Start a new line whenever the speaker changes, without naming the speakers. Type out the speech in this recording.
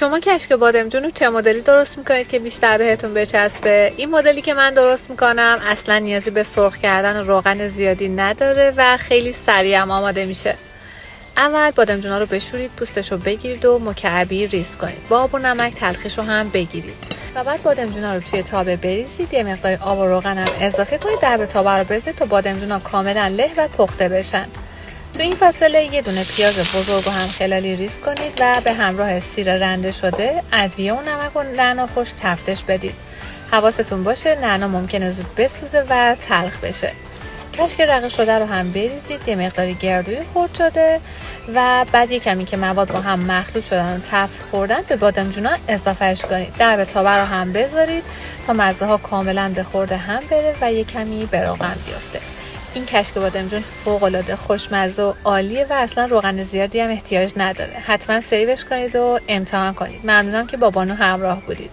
شما کشک بادمجون رو چه مدلی درست میکنید که بیشتر بهتون بچسبه؟ این مدلی که من درست میکنم اصلا نیازی به سرخ کردن و روغن زیادی نداره و خیلی سریع هم آماده میشه. اول بادمجونا رو بشورید، پوستش رو بگیرید و مکعبی ریز کنید. با آب و نمک تلخیش رو هم بگیرید. و بعد بادمجونا رو توی تابه بریزید، یه مقدار آب و روغن هم اضافه کنید، در تابه رو بریزید تا بادمجونا کاملا له و پخته بشن. تو این فاصله یه دونه پیاز بزرگ رو هم خلالی ریز کنید و به همراه سیر رنده شده، ادویه و نمک و نعنا خشک تفتش بدید. حواستون باشه نعنا ممکنه زود بسوزه و تلخ بشه. کشک رقیق شده رو هم بریزید، یه مقداری گردوی خرد شده و بعد یه کمی که مواد با هم مخلوط شدن و تفت خوردن به بادمجونا اضافهش کنید. در تابه رو هم بذارید تا مزه ها کاملا به خورد هم بره و یه کمی به روغن بیفته. این کشک بادمجون فوق‌العاده خوشمزه و عالیه و اصلا روغن زیادی هم احتیاج نداره. حتما سیوش کنید و امتحان کنید. ممنونم که با بانو همراه بودید.